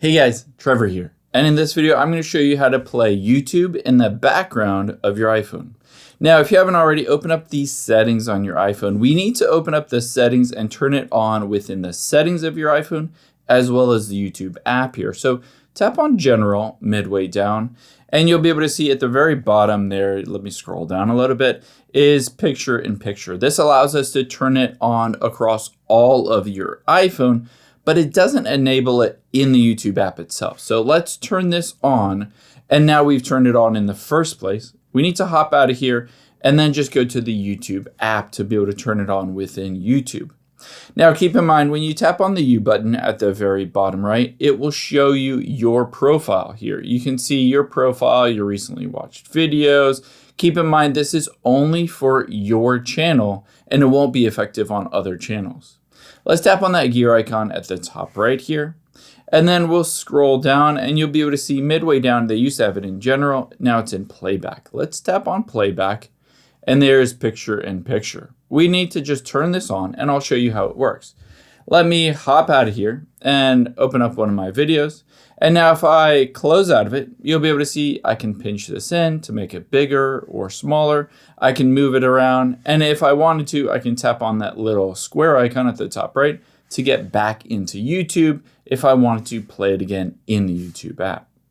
Hey guys, Trevor here. And in this video, I'm going to show you how to play YouTube in the background of your iPhone. Now, if you haven't already, open up these settings on your iPhone. We need to open up the settings and turn it on within the settings of your iPhone, as well as the YouTube app here. So tap on General midway down, and you'll be able to see at the very bottom there, let me scroll down a little bit, is Picture in Picture. This allows us to turn it on across all of your iPhone, but it doesn't enable it in the YouTube app itself. So let's turn this on, and now we've turned it on in the first place. We need to hop out of here and then just go to the YouTube app to be able to turn it on within YouTube. Now keep in mind, when you tap on the U button at the very bottom right, it will show you your profile here. You can see your profile, your recently watched videos. Keep in mind, this is only for your channel and it won't be effective on other channels. Let's tap on that gear icon at the top right here, and then we'll scroll down and you'll be able to see midway down, they used to have it in General, now it's in Playback. Let's tap on Playback, and there's Picture in Picture. We need to just turn this on and I'll show you how it works. Let me hop out of here and open up one of my videos. And now if I close out of it, you'll be able to see I can pinch this in to make it bigger or smaller. I can move it around. And if I wanted to, I can tap on that little square icon at the top right to get back into YouTube if I wanted to play it again in the YouTube app.